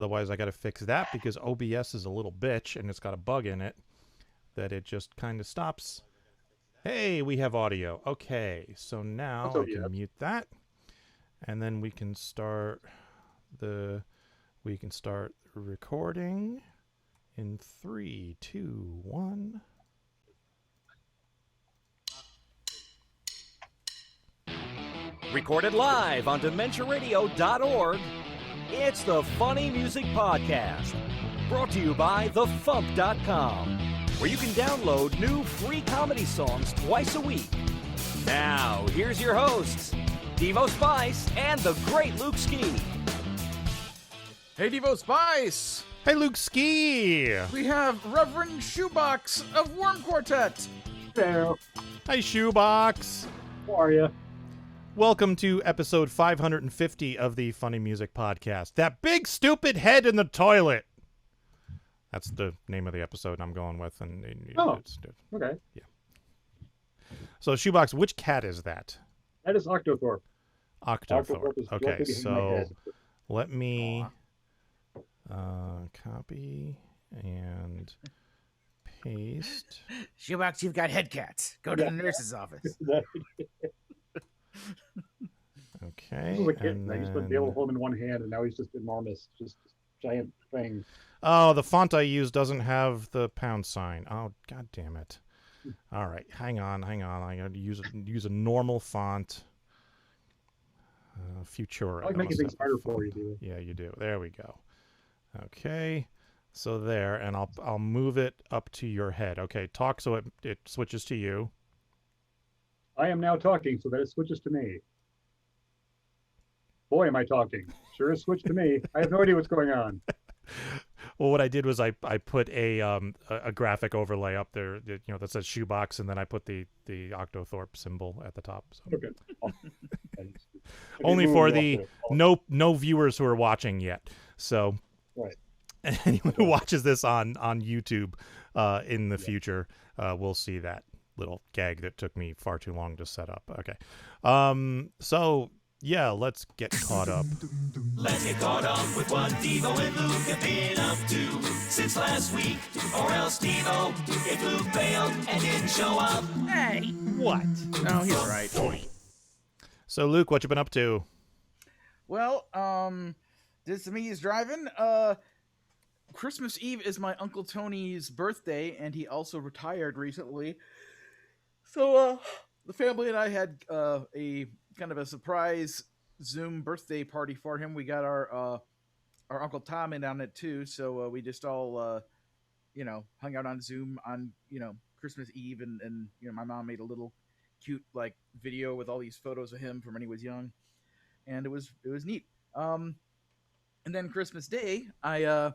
Otherwise, I got to fix that because OBS is a little bitch and it's got a bug in it that it just kind of stops. Hey, we have audio. Okay, so now I can mute that, and then we can start recording in 3, 2, 1. Recorded live on DementiaRadio.org, it's the Funny Music Podcast, brought to you by FuMP.com, where you can download new free comedy songs twice a week. Now, here's your hosts, Devo Spice and the great Luke Ski. Hey, Devo Spice! Hey, Luke Ski! We have Reverend Shoebox of Worm Quartet. Hello. Hi, Shoebox. How are you? Welcome to episode 550 of the Funny Music Podcast. That big stupid head in the toilet. That's the name of the episode I'm going with. Okay. Yeah. So, Shoebox, which cat is that? That is Octothorpe. Octothorpe. Okay, so let me copy and paste. Shoebox, you've got head cats. Go to the nurse's office. Okay. This was a kid. I used to be able to hold him in one hand, and now he's just enormous, just giant thing. Oh, the font I use doesn't have the pound sign. Oh, god damn it. All right, hang on. I got to use a normal font. Futura. I like making things harder for you, dude. Yeah, you do. There we go. Okay, so there, and I'll move it up to your head. Okay, talk so it switches to you. I am now talking so that it switches to me. Boy, am I talking. Sure has switched to me. I have no idea what's going on. Well, what I did was I put a graphic overlay up there that says Shoebox, and then I put the Octothorpe symbol at the top. So. Okay. Only for the no viewers who are watching yet. So right. Anyone who watches this on YouTube in the future will see that little gag that took me far too long to set up. Okay. So yeah, let's get caught up. Let's get caught up with what Devo and Luke have been up to since last week. Or else Devo, if Luke bailed and didn't show up. Hey! What? Oh, he's right. So Luke, what you been up to? Well, this to me is driving. Christmas Eve is my Uncle Tony's birthday, and he also retired recently. So, the family and I had a kind of a surprise Zoom birthday party for him. We got our Uncle Tom in on it too, so we just all hung out on Zoom on Christmas Eve, and my mom made a little cute like video with all these photos of him from when he was young, and it was neat. And then Christmas Day, I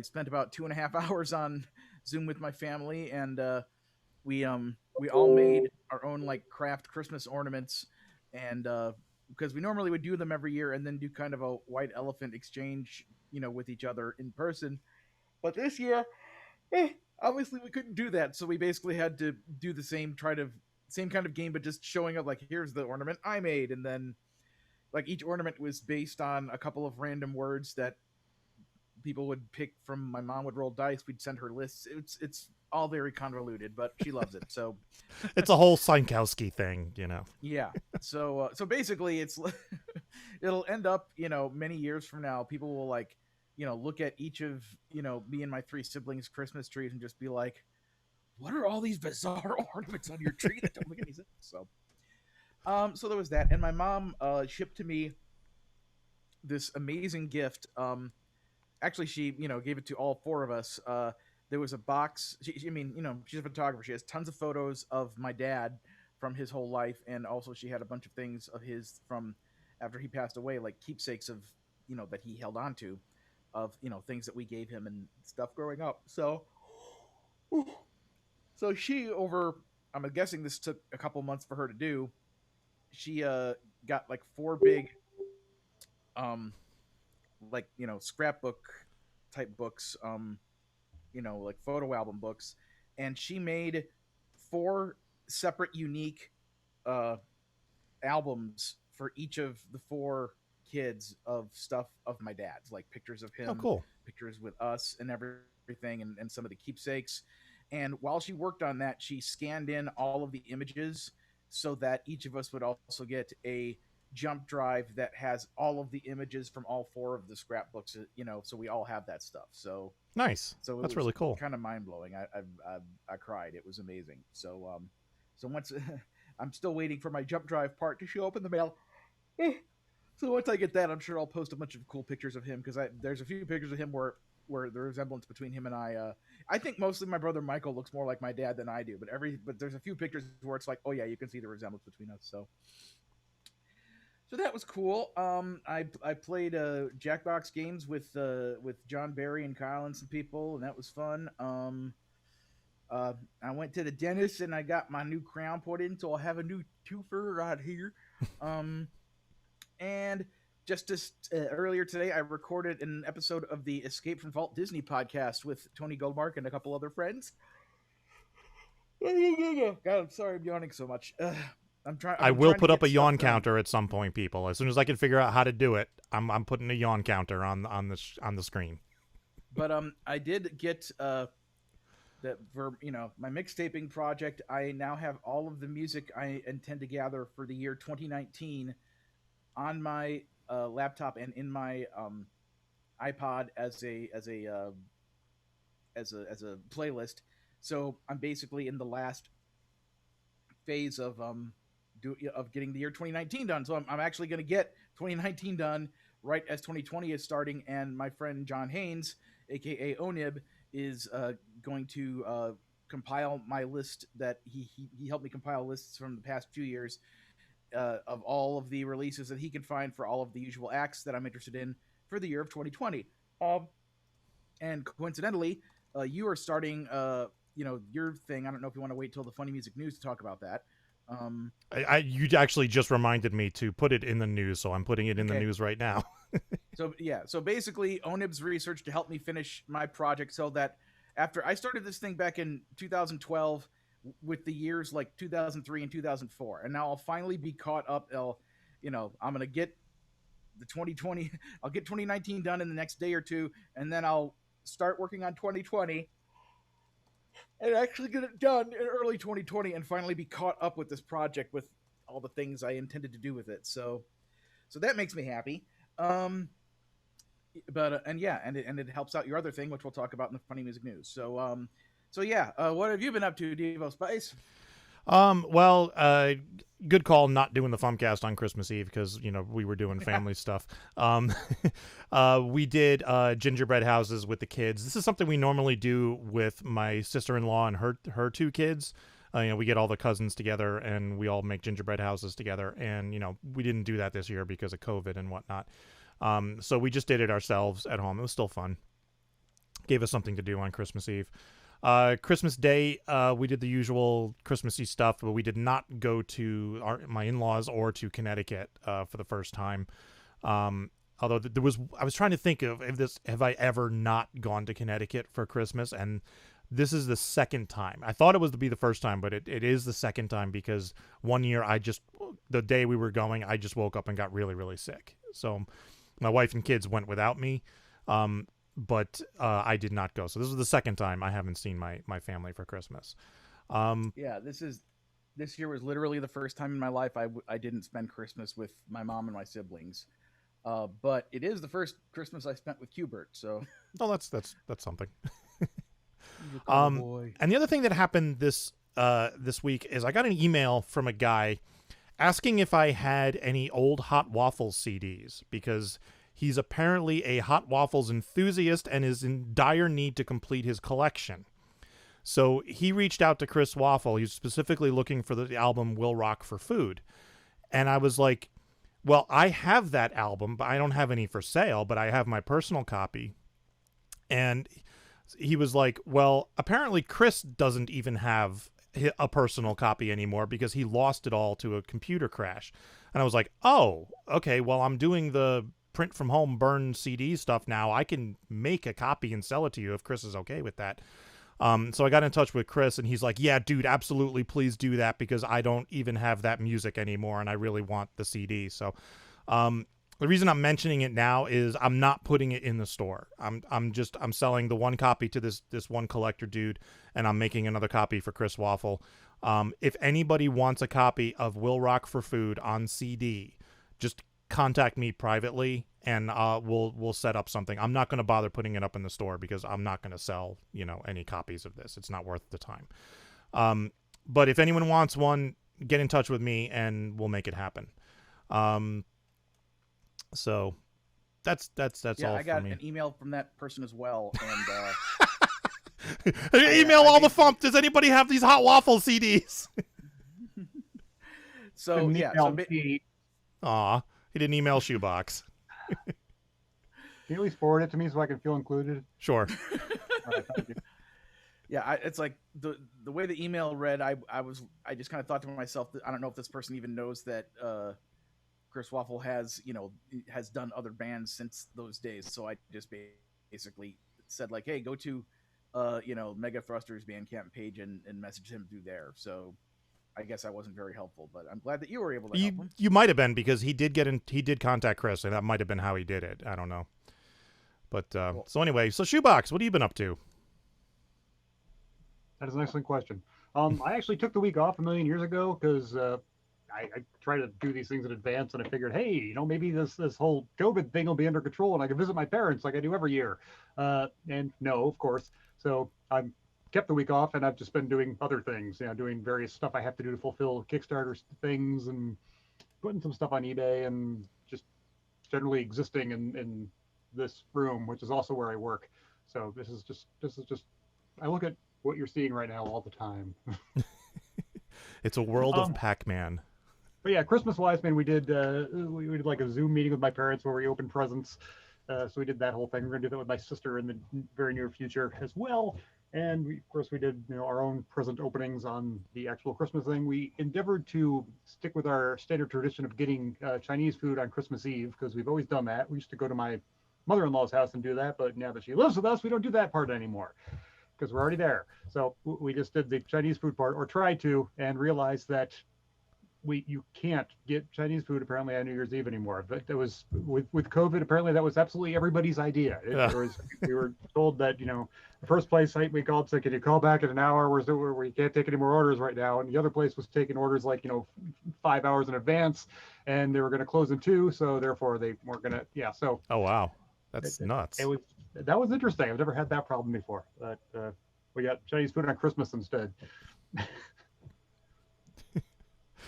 spent about 2.5 hours on Zoom with my family, and we all made our own like craft Christmas ornaments, and because we normally would do them every year and then do kind of a white elephant exchange, with each other in person. But this year, obviously we couldn't do that, so we basically had to do the same kind of game, but just showing up like, here's the ornament I made, and then like each ornament was based on a couple of random words that people would pick from. My mom would roll dice. We'd send her lists. It's all very convoluted, but she loves it. So it's a whole Psychostick thing, Yeah. So basically, it'll end up, many years from now, people will like, look at each of me and my 3 siblings' Christmas trees and just be like, "What are all these bizarre ornaments on your tree that don't make any sense?" So there was that, and my mom shipped to me this amazing gift. Actually, she gave it to all 4 of us. There was a box. She's a photographer. She has tons of photos of my dad from his whole life, and also she had a bunch of things of his from after he passed away, like keepsakes of that he held on to, of things that we gave him and stuff growing up. So she I'm guessing this took a couple months for her to do. She got like 4 big scrapbook type books, like photo album books, and she made 4 separate unique albums for each of the 4 kids of stuff of my dad's, like pictures of him, Oh, cool. pictures with us and everything, and some of the keepsakes. And while she worked on that, she scanned in all of the images so that each of us would also get a jump drive that has all of the images from all 4 of the scrapbooks, so we all have that stuff. So Nice. so That's really cool. Kind of mind blowing. I cried. It was amazing. So once I'm still waiting for my jump drive part to show up in the mail. So once I get that, I'm sure I'll post a bunch of cool pictures of him, because there's a few pictures of him where the resemblance between him and I think mostly my brother Michael looks more like my dad than I do, but there's a few pictures where it's like, oh yeah, you can see the resemblance between us. So that was cool. I played Jackbox games with John Barry and Kyle and some people, and that was fun. I went to the dentist and I got my new crown put in, so I'll have a new toofer right here. And just earlier today, I recorded an episode of the Escape from Vault Disney podcast with Tony Goldmark and a couple other friends. God, I'm sorry I'm yawning so much. I will put up a yawn counter at some point, people. As soon as I can figure out how to do it, I'm putting a yawn counter on the screen. But I did get that for my mixtaping project. I now have all of the music I intend to gather for the year 2019 on my laptop and in my iPod as a playlist. So I'm basically in the last phase of getting the year 2019 done. So I'm actually going to get 2019 done right as 2020 is starting, and my friend John Haynes, aka Onib, is going to compile my list that he helped me compile lists from the past few years of all of the releases that he can find for all of the usual acts that I'm interested in for the year of 2020. And coincidentally, you are starting your thing. I don't know if you want to wait till the Funny Music News to talk about that. You actually just reminded me to put it in the news, so I'm putting it in the news right now. So basically, Onib's research to help me finish my project, so that after I started this thing back in 2012 with the years like 2003 and 2004, and now I'll finally be caught up. I'm going to get the 2020, I'll get 2019 done in the next day or two, and then I'll start working on 2020 and actually get it done in early 2020 and finally be caught up with this project with all the things I intended to do with it. So that makes me happy. And it helps out your other thing, which we'll talk about in the Funny Music News. What have you been up to, Devo Spice? Good call not doing the FuMPCast on Christmas Eve, because we were doing family stuff. We did gingerbread houses with the kids. This is something we normally do with my sister-in-law and her 2 kids. We get all the cousins together and we all make gingerbread houses together, and we didn't do that this year because of COVID and whatnot. So we just did it ourselves at home. It was still fun. Gave us something to do on Christmas Eve. Christmas Day, we did the usual Christmassy stuff, but we did not go to my in-laws or to Connecticut for the first time. Although I was trying to think of have I ever not gone to Connecticut for Christmas, and this is the second time. I thought it was to be the first time, but it is the second time, because one year the day we were going, I just woke up and got really, really sick. So my wife and kids went without me. But I did not go. So this is the second time I haven't seen my family for Christmas. This year was literally the first time in my life I didn't spend Christmas with my mom and my siblings. But it is the first Christmas I spent with Hubert. So that's something. Boy. And the other thing that happened this week is I got an email from a guy asking if I had any old Hot Waffles CDs, because he's apparently a Hot Waffles enthusiast and is in dire need to complete his collection. So he reached out to Chris Waffle. He's specifically looking for the album Will Rock for Food. And I was like, well, I have that album, but I don't have any for sale, but I have my personal copy. And he was like, well, apparently Chris doesn't even have a personal copy anymore because he lost it all to a computer crash. And I was like, oh, okay, well, I'm doing the print from home burn CD stuff now. I can make a copy and sell it to you if Chris is okay with that. So I got in touch with Chris, and he's like, yeah, dude, absolutely, please do that, because I don't even have that music anymore and I really want the CD. So The reason I'm mentioning it now is I'm not putting it in the store. I'm selling the one copy to this one collector dude, and I'm making another copy for Chris Waffle. If anybody wants a copy of Will Rock for Food on CD, just contact me privately, and we'll set up something. I'm not going to bother putting it up in the store because I'm not going to sell any copies of this. It's not worth the time. But if anyone wants one, get in touch with me and we'll make it happen. So that's all for me. I got an email from that person as well, and email all the FuMP. Does anybody have these Hot Waffle CDs? So yeah, Aw, he didn't email Shoebox. Can you at least forward it to me so I can feel included? Sure. All right, thank you. Yeah, it's like the way the email read. I just kind of thought to myself that I don't know if this person even knows that Chris Waffle has done other bands since those days. So I just basically said like, hey, go to Megathruster's Bandcamp page and message him through there. So I guess I wasn't very helpful, but I'm glad that you were able to help him. You might have been, because he did contact Chris, and that might have been how he did it. I don't know. But cool. So anyway, so Shoebox, what have you been up to? That is an excellent question. I actually took the week off a million years ago because I try to do these things in advance, and I figured, hey, maybe this whole COVID thing will be under control, and I can visit my parents like I do every year. And no, of course. So I kept the week off, and I've just been doing other things, doing various stuff I have to do to fulfill Kickstarter things, and putting some stuff on eBay, and just generally existing in this room, which is also where I work. So this is just I look at what you're seeing right now all the time. It's a world of Pac-Man. But yeah, Christmas-wise, man, we did like a Zoom meeting with my parents where we opened presents. So we did that whole thing. We're gonna do that with my sister in the very near future as well. And of course, we did our own present openings on the actual Christmas thing. We endeavored to stick with our standard tradition of getting Chinese food on Christmas Eve, because we've always done that. We used to go to my mother-in-law's house and do that, but now that she lives with us, we don't do that part anymore, because we're already there. So we just did the Chinese food part, or tried to, and realized that you can't get Chinese food apparently on New Year's Eve anymore. But it was with COVID, apparently that was absolutely everybody's idea. We were told that, the first place we called said, can you call back in an hour? We can't take any more orders right now. And the other place was taking orders 5 hours in advance, and they were going to close in 2. So therefore they weren't going to, so. Oh, wow. That's nuts. That was interesting. I've never had that problem before, but we got Chinese food on Christmas instead.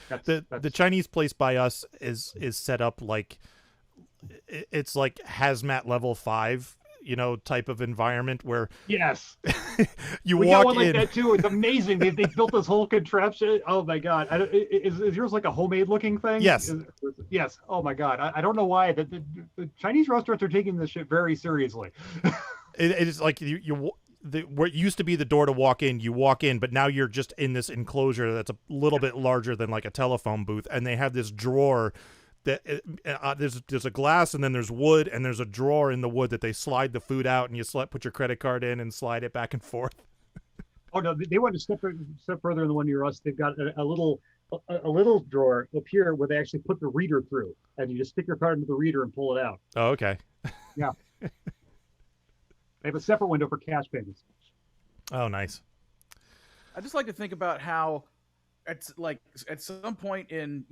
The Chinese place by us is set up like it's like hazmat level 5, type of environment where yes, we walk got one in. Like that too. It's amazing. They built this whole contraption. Oh my god! Is yours like a homemade looking thing? Yes. Yes. Oh my god! I don't know why the Chinese restaurants are taking this shit very seriously. It is like what used to be the door to walk in, you walk in, but now you're just in this enclosure that's a little bit larger than like a telephone booth, and they have this drawer that there's a glass, and then there's wood, and there's a drawer in the wood that they slide the food out, and you put your credit card in and slide it back and forth. Oh no, they went a step further in the one near us. They've got a little drawer up here where they actually put the reader through, and you just stick your card into the reader and pull it out. Oh, okay. Yeah. They have a separate window for cash payments. Oh, nice. I just like to think about how at some point in,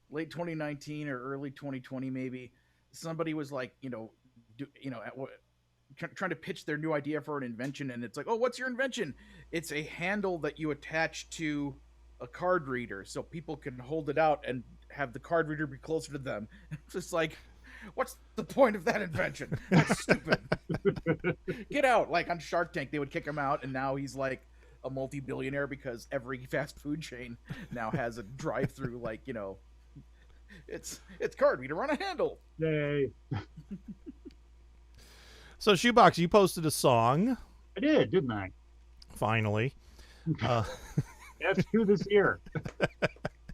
late 2019 or early 2020, maybe somebody was like, trying to pitch their new idea for an invention. And it's like, oh, what's your invention? It's a handle that you attach to a card reader so people can hold it out and have the card reader be closer to them. It's just like, what's the point of that invention? That's stupid. Get out. Like on Shark Tank, they would kick him out, and now he's like a multi-billionaire because every fast food chain now has a drive-through, it's card reader on a handle. Yay. So Shoebox, you posted a song. I did, didn't I? Finally. That's 2 this year.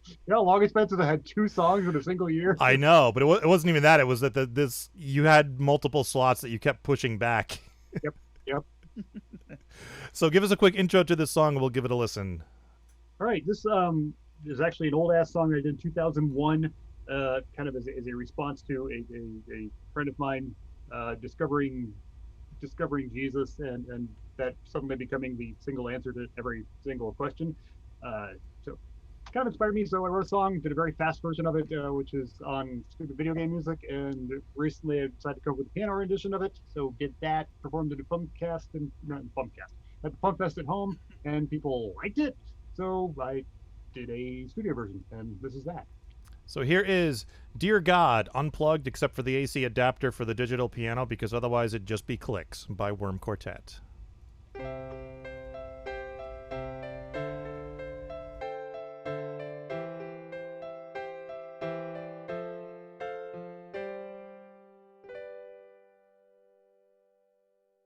You know how long it's been since I had 2 songs in a single year? I know, but it wasn't even that. It was that you had multiple slots that you kept pushing back. Yep. So give us a quick intro to this song, and we'll give it a listen. All right, this is actually an old-ass song I did in 2001. kind of as a response to a friend of mine discovering Jesus, and that suddenly becoming the single answer to every single question. So kind of inspired me. So I wrote a song, did a very fast version of it, which is on stupid video game music. And recently I decided to come up with a piano rendition of it. So did that, performed at a FuMPCast and not FuMPCast, at the FuMPFest at home, and people liked it. So I did a studio version, and this is that. So here is Dear God, unplugged except for the AC adapter for the digital piano, because otherwise it'd just be clicks, by Worm Quartet.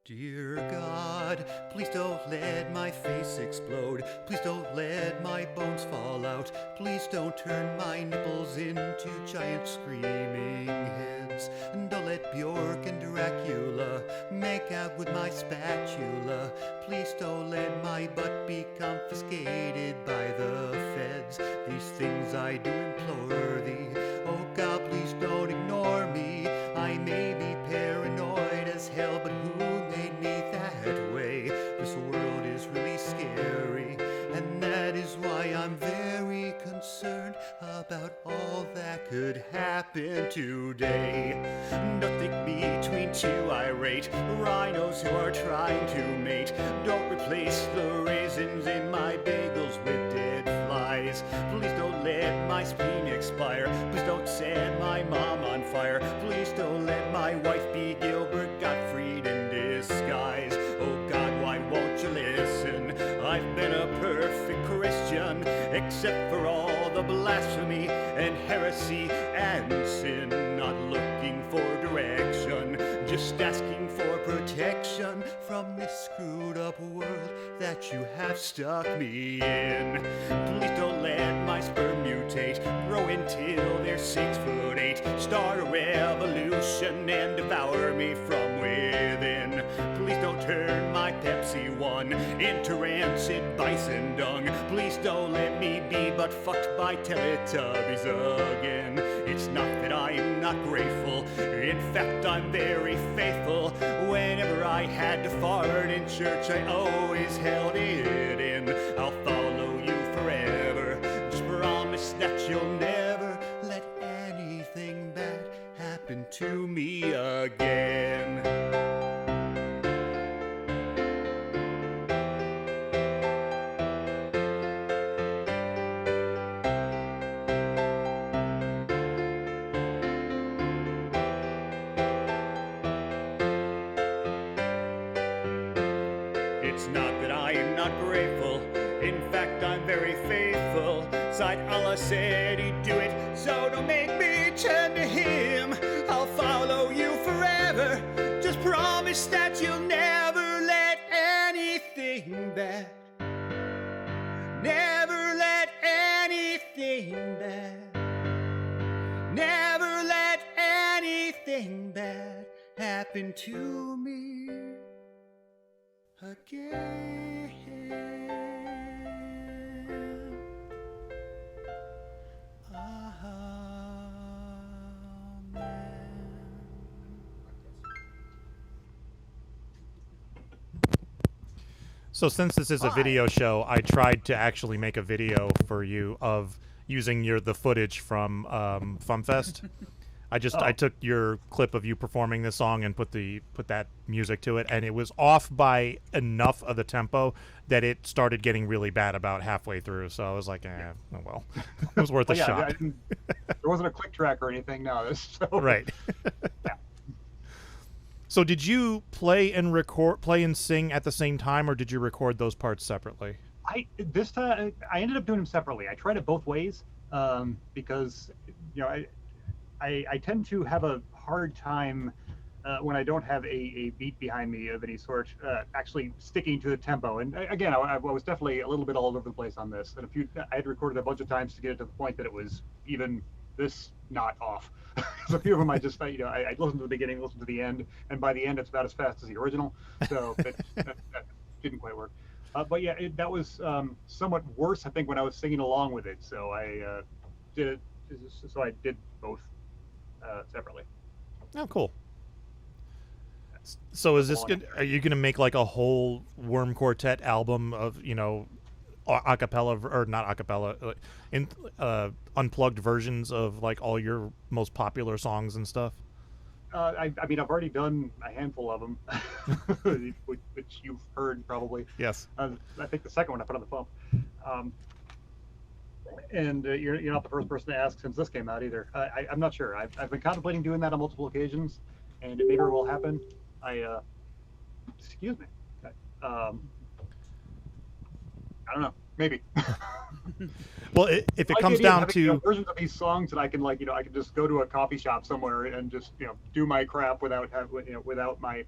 Dear God, please don't let my face explode. Please don't let my bones fall out. Please don't turn my nipples into giant screaming heads. And don't let Bjork and Dracula make out with my spatula. Please don't let my butt be confiscated by the feds. These things I do implore thee. Oh God, please don't ignore me. I may be paranoid as hell, but who made me that way? This world is really scary, and that is why I'm very concerned about all that could happen today. Don't think me between two irate rhinos who are trying to mate. Don't replace the raisins in my bagels with dead flies. Please don't let my spleen expire. Please don't set my mom on fire. Please don't let my wife be Gilbert Gottfried in disguise. Oh God, why won't you listen? I've been a perfect Christian, except for all the blasphemy and heresy and sin. Not looking for direction, just asking for protection from this screwed up world that you have stuck me in. Please don't let my sperm mutate, grow until they're 6'8", start a revolution and devour me from within. Please don't turn my Pepsi One into rancid bison dung. Please don't let me be but fucked by Teletubbies again. It's not that I am not grateful, in fact I'm very faithful. Whenever I had to fart in church, I always held it in. I'll follow you forever, just promise that you'll never let anything bad happen to me again. It's not that I am not grateful, in fact I'm very faithful. Sight Allah said he'd do it, so don't make me turn to him. I'll follow you forever, just promise that you'll never let anything bad, never let anything bad, never let anything bad happen to me again. So since this is a video show, I tried to actually make a video for you of using the footage from FuMPFest. I took your clip of you performing this song and put that music to it, and it was off by enough of the tempo that it started getting really bad about halfway through. So I was like, oh well, it was worth a shot. There wasn't a click track or anything. No, so. Right. Yeah. So did you play and sing at the same time, or did you record those parts separately? This time I ended up doing them separately. I tried it both ways because I tend to have a hard time when I don't have a beat behind me of any sort, actually sticking to the tempo. And again, I was definitely a little bit all over the place on this. And I had recorded a bunch of times to get it to the point that it was even this not off. So a few of them I just, I listened to the beginning, listened to the end, and by the end it's about as fast as the original. So that didn't quite work. But yeah, that was somewhat worse, I think, when I was singing along with it. So I did it. So I did both separately. Oh, cool. So is this good? Are you going to make like a whole Worm Quartet album of, you know, acapella or not acapella, unplugged versions of like all your most popular songs and stuff? I mean, I've already done a handful of them, which you've heard probably. Yes. I think the second one I put on the FuMP. And you're not the first person to ask since this came out either. I'm not sure. I've been contemplating doing that on multiple occasions, and it maybe will happen. Excuse me. I don't know. Maybe. Well, if it comes down to versions of these songs that I can I can just go to a coffee shop somewhere and just do my crap without without my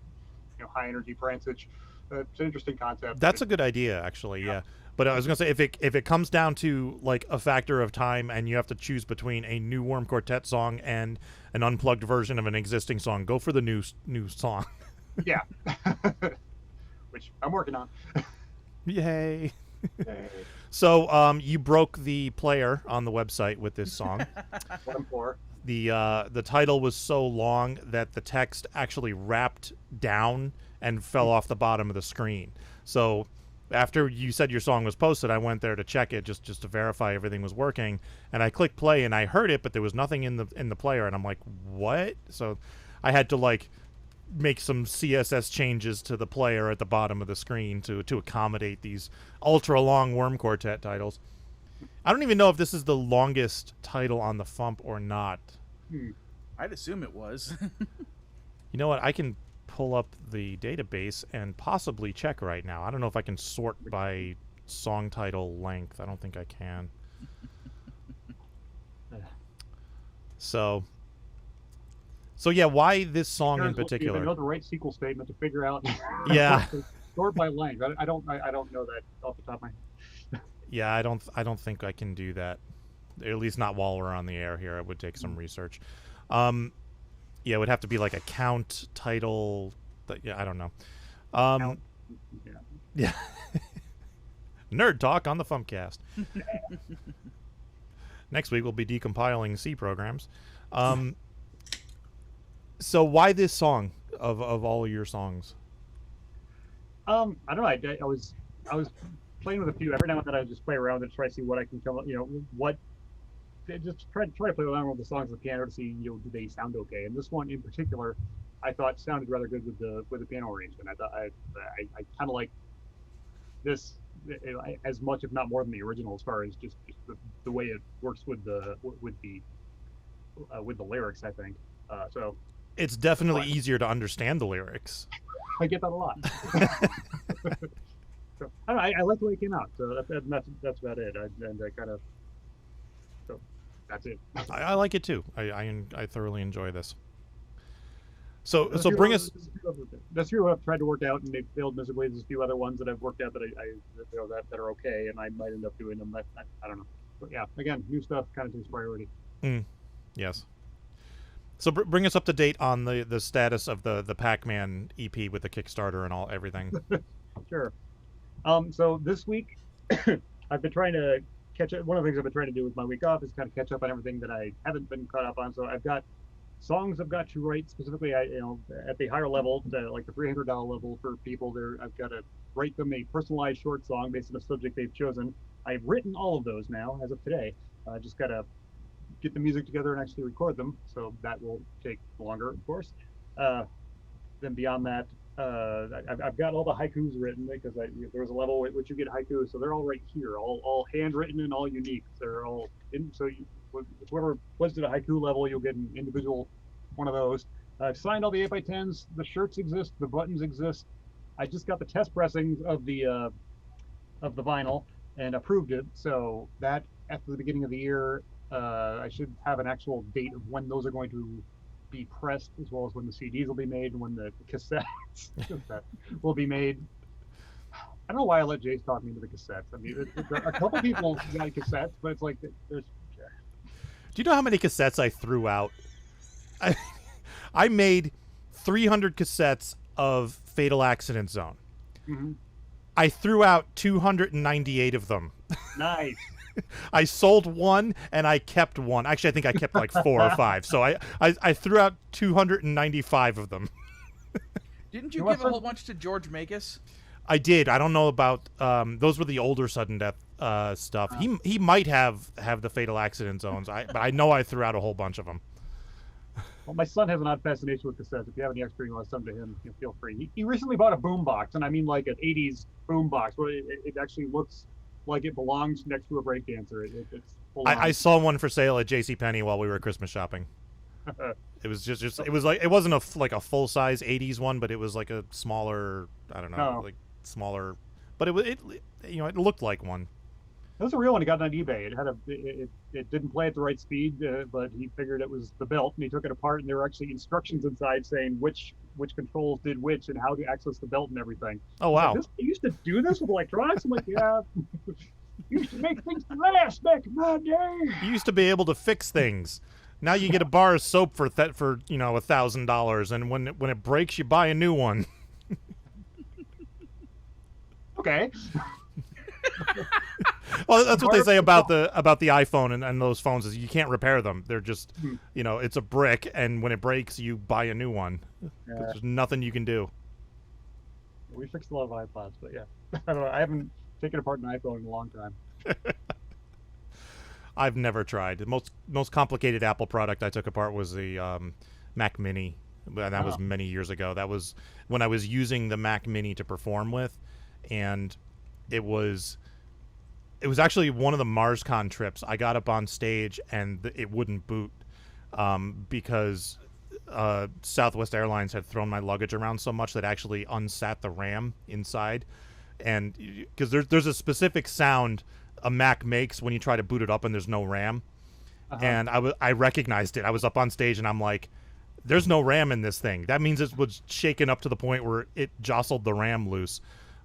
high energy prancage. It's an interesting concept. That's a good idea, actually. Yeah. But I was gonna say if it comes down to like a factor of time and you have to choose between a new Worm Quartet song and an unplugged version of an existing song, go for the new song. Yeah. Which I'm working on. Yay. So you broke the player on the website with this song. What I'm for. The title was so long that the text actually wrapped down and fell off the bottom of the screen. So after you said your song was posted, I went there to check it just to verify everything was working, and I clicked play and I heard it, but there was nothing in the player, and I'm like, what? So I had to like make some CSS changes to the player at the bottom of the screen to accommodate these ultra long Worm Quartet titles. I don't even know if this is the longest title on the FuMP or not. I'd assume it was. You know what? I can pull up the database and possibly check right now. I don't know if I can sort by song title length. I don't think I can. So yeah, why this song in particular? You know the right SQL statement to figure out. Yeah. Sort by length. I don't know that off the top of my head. Yeah, I don't think I can do that. At least not while we're on the air here. It would take some research. Yeah, it would have to be like a count title. Yeah, I don't know. Yeah. Nerd talk on the FuMPCast. Next week we'll be decompiling C programs. So why this song of all your songs? I don't know. I was playing with a few. Every now and then I just play around and try to see what I can come up. Just try to play around with the songs on the piano to see do they sound okay. And this one in particular, I thought sounded rather good with the piano arrangement. I thought I kind of like this as much, if not more, than the original, as far as just the way it works with the lyrics. I think so. It's definitely easier to understand the lyrics. I get that a lot. So, I like the way it came out. So that's about it. So that's it. I like it too. I thoroughly enjoy this. So bring us. That's true. I've tried to work out and they've failed miserably. There's a few other ones that I've worked out that that are okay, and I might end up doing them. I don't know. But yeah, again, new stuff kind of takes priority. Yes. So bring us up to date on the status of the Pac-Man EP with the Kickstarter and everything. Sure. So this week, I've been trying to catch up. One of the things I've been trying to do with my week off is kind of catch up on everything that I haven't been caught up on. So I've got songs I've got to write specifically. At the higher level, like the $300 level for people. I've got to write them a personalized short song based on the subject they've chosen. I've written all of those now as of today. Just got to get the music together and actually record them. So that will take longer, of course. Then beyond that, I've got all the haikus written because there was a level at which you get haiku, so they're all right here, all handwritten and all unique. They're all in. So whoever was to the haiku level, you'll get an individual one of those. I've signed all the 8x10s. The shirts exist. The buttons exist. I just got the test pressings of the vinyl and approved it. So that after the beginning of the year, I should have an actual date of when those are going to be pressed, as well as when the CDs will be made and when the cassettes will be made. I don't know why I let Jace talk me into the cassettes. I mean, a couple people got cassettes, but it's like there's. Do you know how many cassettes I threw out? I made 300 cassettes of Fatal Accident Zone. Mm-hmm. I threw out 298 of them. Nice. I sold one and I kept one. Actually, I think I kept like 4 or 5. So I threw out 295 of them. Didn't you give a whole bunch to George Magus? I did. I don't know about those were the older sudden death stuff. He might have the fatal accident zones. But I know I threw out a whole bunch of them. Well, my son has an odd fascination with cassettes. If you have any extra you want to send to him, feel free. He recently bought a boombox, and I mean like an 80s boombox where it actually looks like it belongs next to a breakdancer. It's full on. I saw one for sale at JCPenney while we were Christmas shopping. It was just it was like, it wasn't a full size 80s one, but it was like a smaller, I don't know, like smaller, but it looked like one. It was a real one. He got it on eBay. It had it didn't play at the right speed, but he figured it was the belt, and he took it apart, and there were actually instructions inside saying which controls did which and how to access the belt and everything. Oh wow! Like, you used to do this with electronics? I'm like, yeah. You used to make things last back in my day. You used to be able to fix things. Now you get a bar of soap for $1,000, and when it breaks, you buy a new one. Okay. Well, that's what they say about the iPhone and those phones is you can't repair them. They're just, it's a brick, and when it breaks, you buy a new one. There's nothing you can do. We fixed a lot of iPods, but yeah, I don't know. I haven't taken apart an iPhone in a long time. I've never tried. The most complicated Apple product I took apart was the Mac Mini, and that was many years ago. That was when I was using the Mac Mini to perform with, and it was actually one of the MarsCon trips. I got up on stage and it wouldn't boot because Southwest Airlines had thrown my luggage around so much that actually unsat the RAM inside, and because there's a specific sound a Mac makes when you try to boot it up and there's no RAM. And I recognized it. I was up on stage and I'm like, there's no RAM in this thing. That means it was shaken up to the point where it jostled the RAM loose.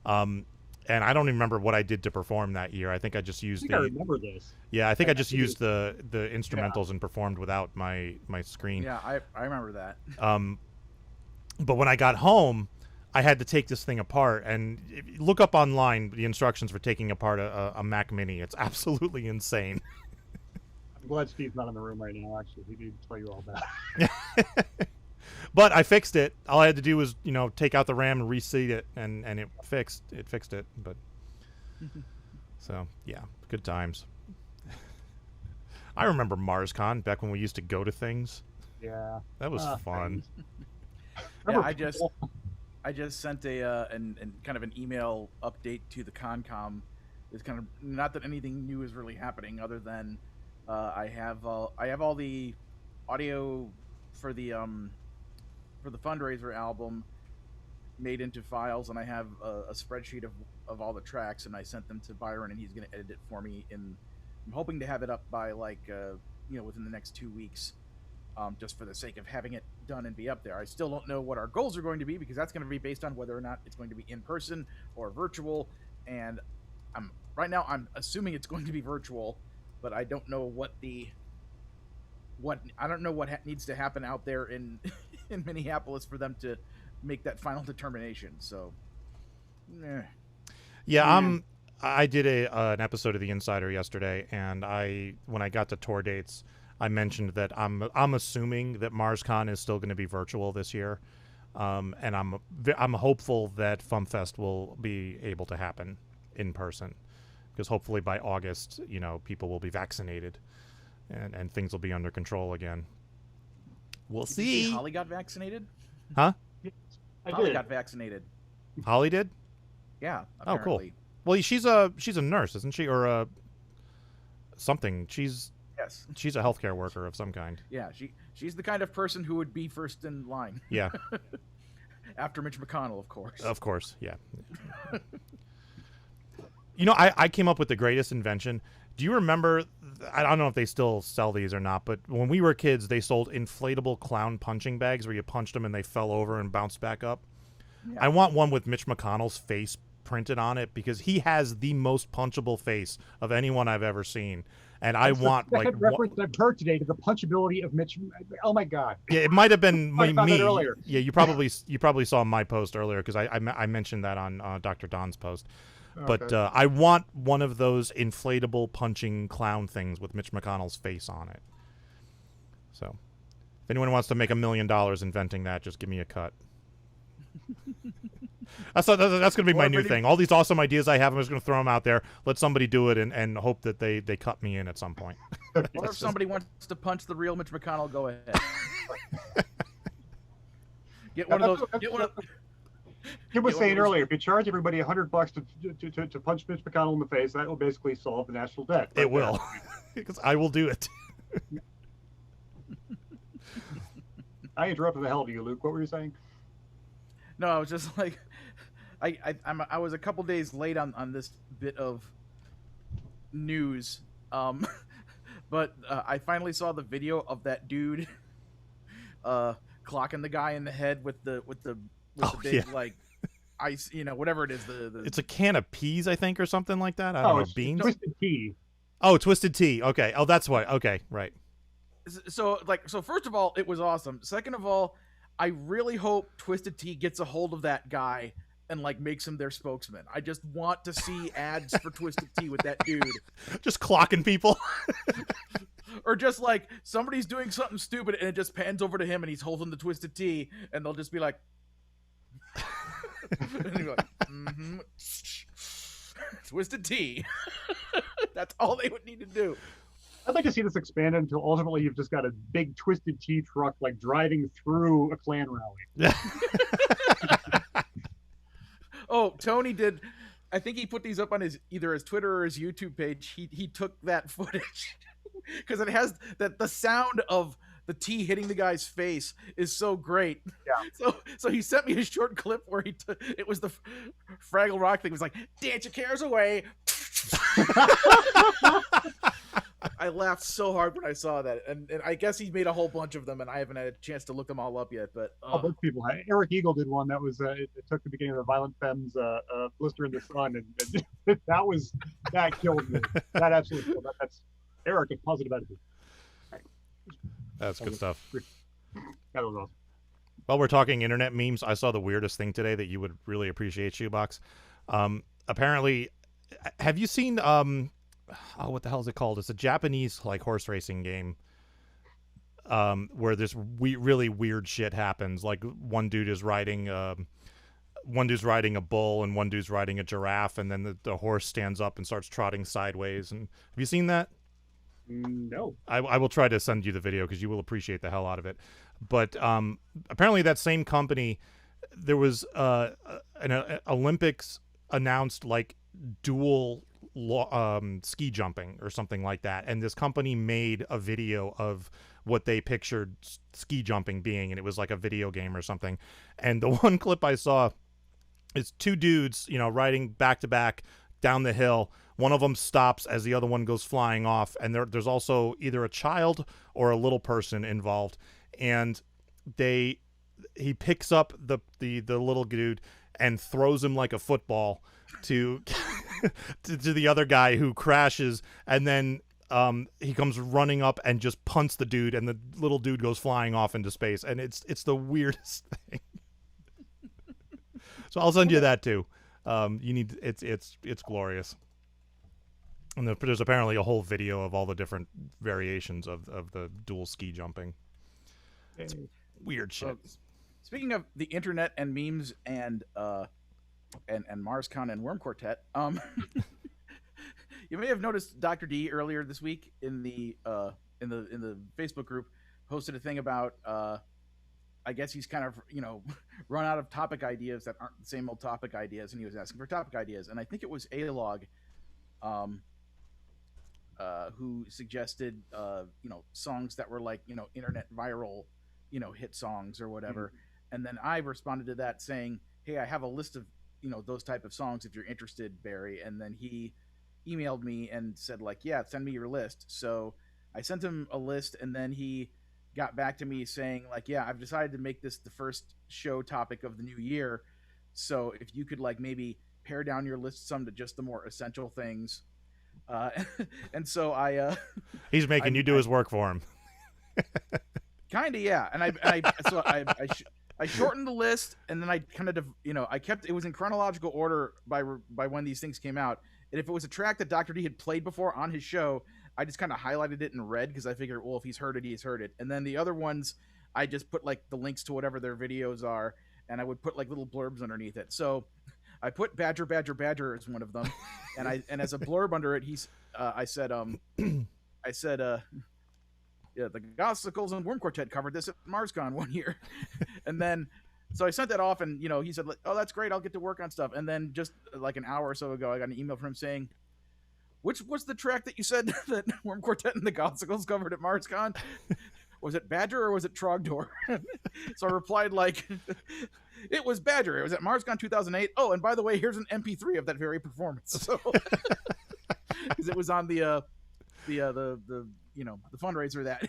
And I don't even remember what I did to perform that year. I think I just used I remember this. Yeah, I think I just used the instrumentals and performed without my screen. Yeah, I remember that. But when I got home, I had to take this thing apart, and look up online the instructions for taking apart a Mac Mini. It's absolutely insane. I'm glad Steve's not in the room right now. Actually, he can tell you all about it. But I fixed it. All I had to do was, take out the RAM and reseat it, and it fixed it. But so yeah, good times. I remember MarsCon back when we used to go to things. Yeah, that was fun. Yeah, I just sent a kind of an email update to the Concom. It's kind of not that anything new is really happening, other than I have all the audio for the fundraiser album made into files, and I have a spreadsheet of all the tracks, and I sent them to Byron, and he's going to edit it for me. I'm hoping to have it up by within the next 2 weeks. Just for the sake of having it done and be up there. I still don't know what our goals are going to be, because that's going to be based on whether or not it's going to be in person or virtual. And right now I'm assuming it's going to be virtual, but I don't know what needs to happen out there in in Minneapolis for them to make that final determination. So, yeah, I did an episode of The Insider yesterday, and when I got to tour dates, I mentioned that I'm assuming that MarsCon is still going to be virtual this year, and I'm hopeful that FuMPFest will be able to happen in person, because hopefully by August, people will be vaccinated, and things will be under control again. We'll see. Holly got vaccinated? Huh? Holly got vaccinated. Holly did? Yeah. Oh, Apparently. cool. Well, she's a nurse, isn't she, or something? Yes. She's a healthcare worker of some kind. Yeah, she's the kind of person who would be first in line. Yeah. After Mitch McConnell, of course. Of course, yeah. I came up with the greatest invention. Do you remember, I don't know if they still sell these or not, but when we were kids, they sold inflatable clown punching bags where you punched them and they fell over and bounced back up. Yeah. I want one with Mitch McConnell's face printed on it, because he has the most punchable face of anyone I've ever seen. And I want reference I've heard today to the punchability of Mitch. Oh my God! Yeah, it might have been me. Earlier. Yeah, you probably saw my post earlier, because I mentioned that on Dr. Don's post. But I want one of those inflatable punching clown things with Mitch McConnell's face on it. So, if anyone wants to make $1 million inventing that, just give me a cut. That's going to be my new thing. All these awesome ideas I have, I'm just going to throw them out there, let somebody do it, and hope that they cut me in at some point. Or if somebody wants to punch the real Mitch McConnell, go ahead. Get one of those. Kim was saying earlier, if you charge everybody $100 to punch Mitch McConnell in the face, that will basically solve the national debt. It will, because I will do it. I interrupted the hell out of you, Luke. What were you saying? No, I was just like, I was a couple days late on this bit of news, but I finally saw the video of that dude clocking the guy in the head with the big like ice, whatever it is. It's a can of peas, I think, or something like that. I don't know, beans. Twisted tea. Oh, Twisted Tea. Okay. Oh, that's why. Okay, right. So first of all, it was awesome. Second of all, I really hope Twisted Tea gets a hold of that guy and like makes him their spokesman. I just want to see ads for Twisted Tea with that dude. Just clocking people. Or just like somebody's doing something stupid and it just pans over to him and he's holding the Twisted Tea and they'll just be like, and he'll be like, Twisted Tea. That's all they would need to do. I'd like to see this expanded until ultimately you've just got a big Twisted Tea truck like driving through a Klan rally. Oh, Tony did. I think he put these up on either his Twitter or his YouTube page. He took that footage because it has that the sound of the tea hitting the guy's face is so great. Yeah. So he sent me a short clip where it was the Fraggle Rock thing. It was like, dance your cares away. I laughed so hard when I saw that, and I guess he made a whole bunch of them, and I haven't had a chance to look them all up yet. But most people, Eric Eagle did one that was it took the beginning of the Violent Femmes Blister in the Sun, and that killed me. That absolutely killed. That's Eric is positive attitude. That's good stuff. That was awesome. While we're talking internet memes, I saw the weirdest thing today that you would really appreciate, Shoebox. Apparently, have you seen what the hell is it called? It's a Japanese like horse racing game where this really weird shit happens. Like one dude's riding a bull and one dude's riding a giraffe, and then the horse stands up and starts trotting sideways. And have you seen that? No. I will try to send you the video because you will appreciate the hell out of it. But apparently that same company, there was an Olympics announced like dual ski jumping or something like that, and this company made a video of what they pictured ski jumping being, and it was like a video game or something. And the one clip I saw is two dudes riding back to back down the hill. One of them stops as the other one goes flying off, and there's also either a child or a little person involved, and he picks up the little dude and throws him like a football to the other guy, who crashes, and then he comes running up and just punts the dude, and the little dude goes flying off into space, and it's the weirdest thing. So I'll send you that too. It's glorious. And there's apparently a whole video of all the different variations of the dual ski jumping. It's weird shit. Speaking of the internet and memes and MarsCon and Worm Quartet, you may have noticed Dr. D earlier this week in the Facebook group posted a thing about I guess he's kind of run out of topic ideas that aren't the same old topic ideas, and he was asking for topic ideas. And I think it was Alog who suggested songs that were like internet viral hit songs or whatever. And then I responded to that saying, hey, I have a list of those type of songs if you're interested, Barry. And then he emailed me and said like, yeah, send me your list. So I sent him a list, and then he got back to me saying like, yeah, I've decided to make this the first show topic of the new year, so if you could like maybe pare down your list some to just the more essential things. And so I he's making you do his work for him. Kind of, yeah. And I shortened the list, and then I kind of, I kept it was in chronological order by when these things came out. And if it was a track that Dr. D had played before on his show, I just kind of highlighted it in red because I figured, well, if he's heard it, he's heard it. And then the other ones, I just put like the links to whatever their videos are, and I would put like little blurbs underneath it. So I put Badger as one of them, and as a blurb under it, I said, yeah, the Gossicles and Worm Quartet covered this at MarsCon one year. And then, so I sent that off, and, he said, oh, that's great, I'll get to work on stuff. And then just like an hour or so ago, I got an email from him saying, which was the track that you said that Worm Quartet and the Gossicles covered at MarsCon? Was it Badger or was it Trogdor? So I replied like, it was Badger. It was at MarsCon 2008. Oh, and by the way, here's an MP3 of that very performance. So, because it was on the fundraiser that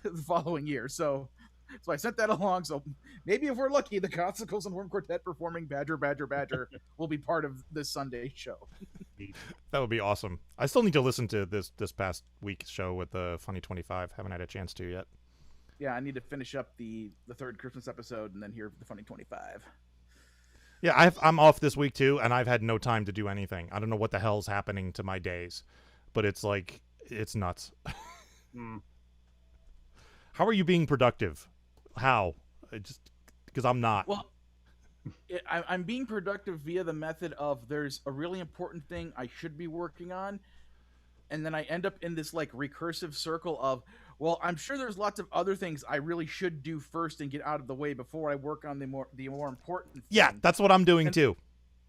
the following year. So I sent that along. So maybe if we're lucky, the Gossicles and Worm Quartet performing Badger will be part of this Sunday show. That would be awesome. I still need to listen to this past week's show with the Funny 25. Haven't had a chance to yet. Yeah, I need to finish up the third Christmas episode and then hear the Funny 25. Yeah, I'm off this week too, and I've had no time to do anything. I don't know what the hell's happening to my days, but it's like, it's nuts. How are you being productive? How? Just because I'm not. Well, I'm being productive via the method of there's a really important thing I should be working on, and then I end up in this like recursive circle of, well, I'm sure there's lots of other things I really should do first and get out of the way before I work on the more important thing. Yeah, that's what I'm doing too.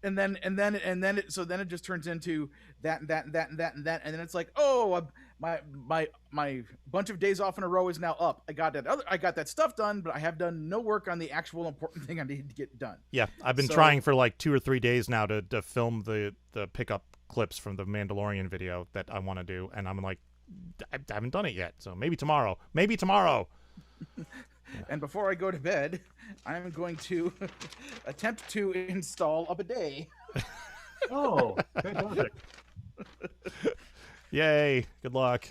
And then it just turns into that, and then it's like, oh, my bunch of days off in a row is now up. I got that stuff done, but I have done no work on the actual important thing I need to get done. Yeah, I've been trying for like 2 or 3 days now to film the pickup clips from the Mandalorian video that I want to do, and I'm like, I haven't done it yet, so maybe tomorrow. And before I go to bed, I'm going to attempt to install a bidet. Oh, fantastic. Yay, good luck.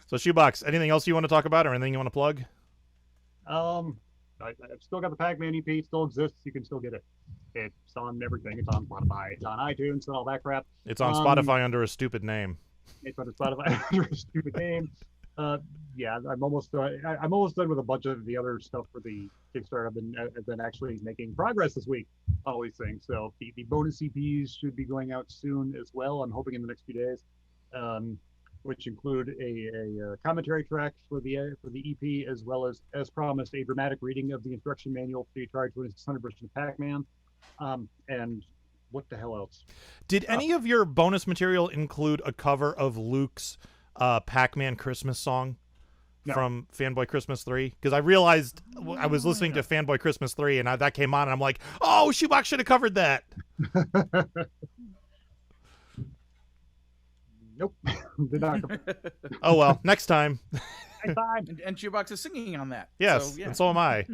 So, Shoebox, anything else you want to talk about or anything you want to plug? I've still got the Pac-Man EP. It still exists. You can still get it. It's on everything. It's on Spotify. It's on iTunes and all that crap. It's on Spotify under a stupid name. It's on Spotify under a stupid name. Yeah, I'm almost done with a bunch of the other stuff for the Kickstarter. I've been actually making progress this week on all these things. So the bonus EPs should be going out soon as well. I'm hoping in the next few days, which include a commentary track for the EP, as well as promised, a dramatic reading of the instruction manual for the Atari 2600 version of Pac-Man, and what the hell else? Did any of your bonus material include a cover of Luke's Pac-Man Christmas song from Fanboy Christmas 3? Because I realized I was listening to Fanboy Christmas 3 and that came on and I'm like, oh, Shoebox should have covered that. Nope. Did not. Oh, well, next time. And Shoebox is singing on that. Yes, so, yeah. and so am I.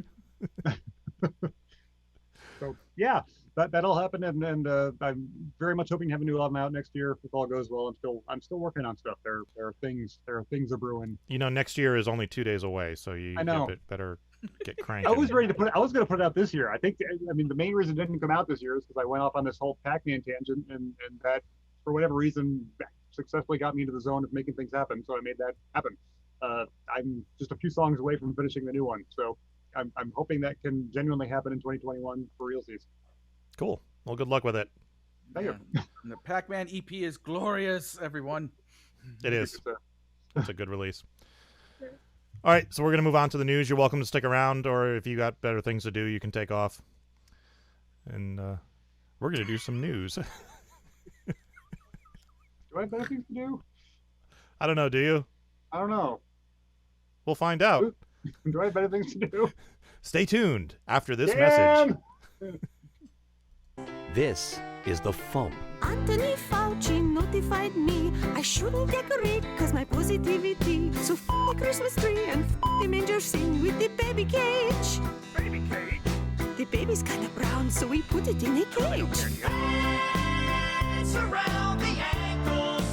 So, yeah. That'll happen, and I'm very much hoping to have a new album out next year if all goes well. I'm still working on stuff. There are things are brewing. Next year is only 2 days away, so you better get cranking. I was going to put it out this year. I mean, the main reason it didn't come out this year is because I went off on this whole Pac-Man tangent, and that for whatever reason successfully got me into the zone of making things happen. So I made that happen. I'm just a few songs away from finishing the new one, so I'm hoping that can genuinely happen in 2021 for realsies. Cool. Well, good luck with it. Thank you. And the Pac-Man EP is glorious, everyone. It is. It's a good release. All right, so we're going to move on to the news. You're welcome to stick around, or if you got better things to do, you can take off. And we're going to do some news. Do I have better things to do? I don't know. Do you? I don't know. We'll find out. Do I have better things to do? Stay tuned after this message. This is the FuMP. Anthony Fauci notified me I shouldn't decorate cause my positivity. So the Christmas tree and the manger scene with the baby cage. Baby cage. The baby's kinda brown, so we put it in a cage. Pants around the ankles.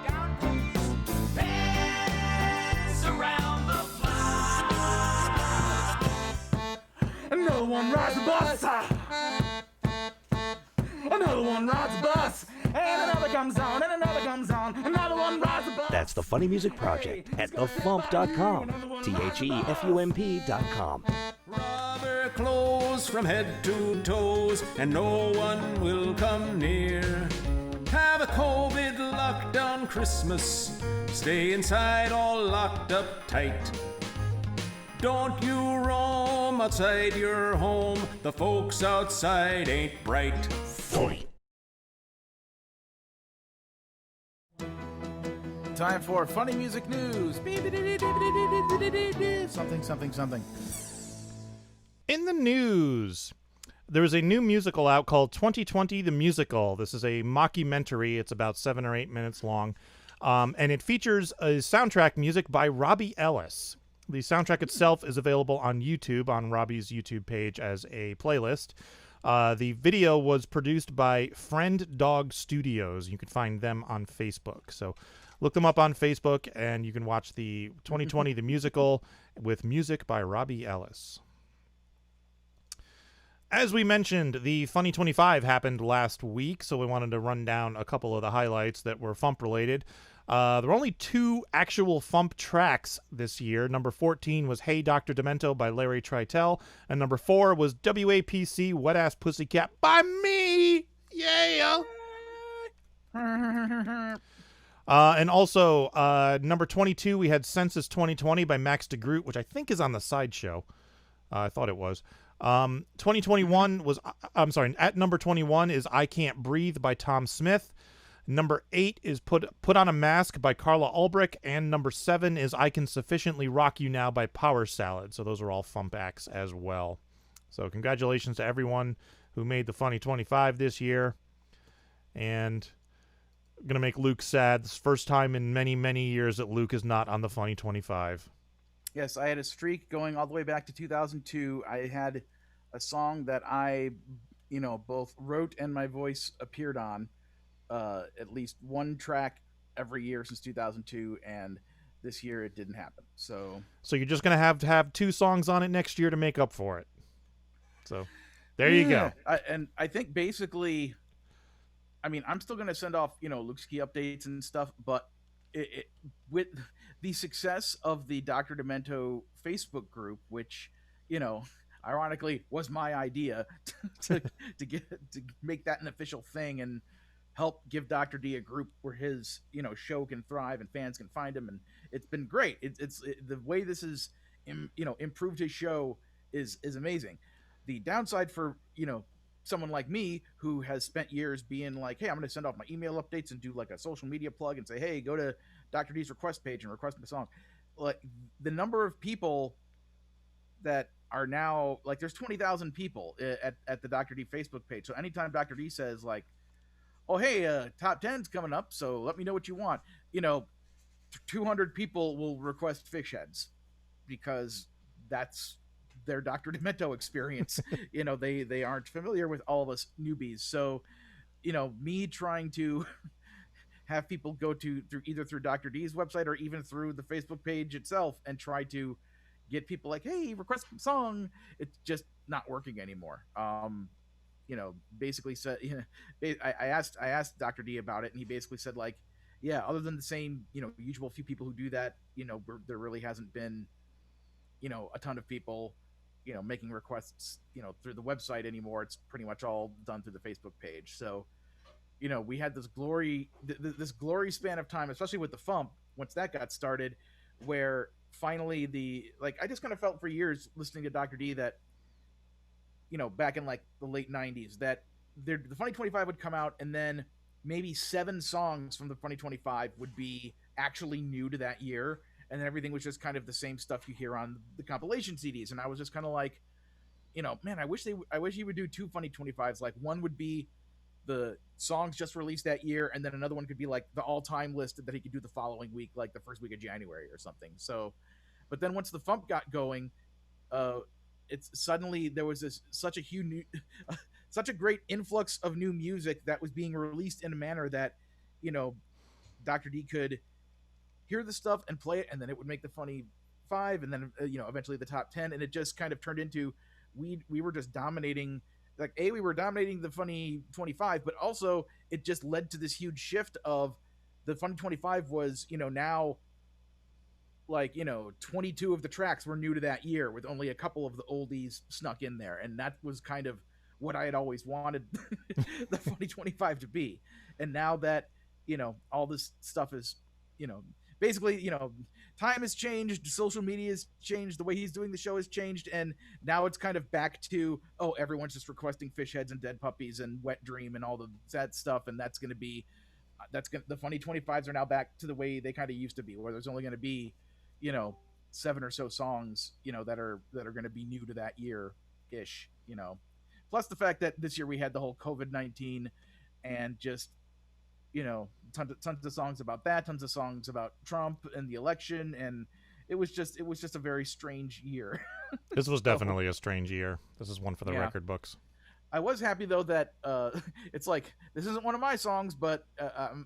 Down please. Pants around the fly. one rides the bus. Another one rides the bus. And another comes on, and another comes on. Another one rides the bus. That's the Funny Music Project at thefump.com. THEFUMP.com. Rubber clothes from head to toes, and no one will come near. Have a COVID lockdown Christmas. Stay inside all locked up tight. Don't you roam outside your home. The folks outside ain't bright. 40. Time for funny music news. Something, something, something. In the news, there is a new musical out called 2020 The Musical. This is a mockumentary. It's about 7 or 8 minutes long. And it features a soundtrack music by Robbie Ellis. The soundtrack itself is available on YouTube, on Robbie's YouTube page as a playlist. The video was produced by Friend Dog Studios. You can find them on Facebook. So look them up on Facebook, and you can watch the 2020 The Musical with music by Robbie Ellis. As we mentioned, the Funny 25 happened last week, so we wanted to run down a couple of the highlights that were FuMP related. There were only 2 actual FuMP tracks this year. Number 14 was Hey Dr. Demento by Larry Tritel, and number 4 was WAPC Wet Ass Pussycat by me! Yeah! And also, number 22, we had Census 2020 by Max DeGroot, which I think is on the sideshow. I thought it was. 2021 was, I'm sorry, at number 21 is I Can't Breathe by Tom Smith. Number 8 is Put on a Mask by Carla Ulbrich. And number 7 is I Can Sufficiently Rock You Now by Power Salad. So those are all FuMP acts as well. So congratulations to everyone who made the Funny 25 this year. And I'm going to make Luke sad. This is the first time in many, many years that Luke is not on the Funny 25. Yes, I had a streak going all the way back to 2002. I had a song that I, both wrote and my voice appeared on, at least one track every year since 2002, and this year it didn't happen. So you're just going to have 2 songs on it next year to make up for it. So there you go. I think basically, I'm still going to send off, Luke's key updates and stuff, but with the success of the Dr. Demento Facebook group, which, ironically was my idea to make that an official thing and help give Dr. D a group where his, show can thrive and fans can find him. And it's been great. It's the way this is, improved his show is amazing. The downside for, someone like me who has spent years being like, hey, I'm going to send off my email updates and do like a social media plug and say, hey, go to Dr. D's request page and request my song. Like the number of people that are now, like, there's 20,000 people at the Dr. D Facebook page. So anytime Dr. D says like, oh, hey, top 10's coming up, so let me know what you want, 200 people will request fish heads because that's their Dr. Demento experience. They aren't familiar with all of us newbies. So, me trying to have people go through Dr. D's website or even through the Facebook page itself and try to get people like, hey, request a song. It's just not working anymore. Basically said, I asked Dr. D about it, and he basically said like, yeah, other than the same, usual few people who do that, there really hasn't been, a ton of people, making requests, through the website anymore. It's pretty much all done through the Facebook page. So, we had this glory span of time, especially with the FuMP, once that got started, where finally I just kind of felt for years listening to Dr. D that, back in like the late 90s, that the Funny 25 would come out and then maybe 7 songs from the Funny 25 would be actually new to that year. And then everything was just kind of the same stuff you hear on the compilation CDs. And I was just kind of like, man, I wish he would do 2 Funny 25s. Like, one would be the songs just released that year, and then another one could be like the all-time list that he could do the following week, like the first week of January or something. So, but then once the FuMP got going, it's suddenly there was such a great influx of new music that was being released in a manner that, Dr. D could hear the stuff and play it, and then it would make the Funny 5, and then eventually the top 10, and it just kind of turned into we were just dominating. Like we were dominating the Funny 25, but also it just led to this huge shift of the Funny 25 was, now like 22 of the tracks were new to that year, with only a couple of the oldies snuck in there, and that was kind of what I had always wanted the Funny 25 to be. And now that all this stuff is basically time has changed, social media has changed, the way he's doing the show has changed, and now it's kind of back to everyone's just requesting fish heads and dead puppies and Wet Dream and all that stuff, and the Funny 25s are now back to the way they kind of used to be, where there's only going to be 7 or so songs that are going to be new to that year ish. Plus the fact that this year we had the whole COVID-19 and just tons of songs about that, tons of songs about Trump and the election, and it was just a very strange year. This was definitely a strange year. This is one for the record books. I was happy though that it's like, this isn't one of my songs, but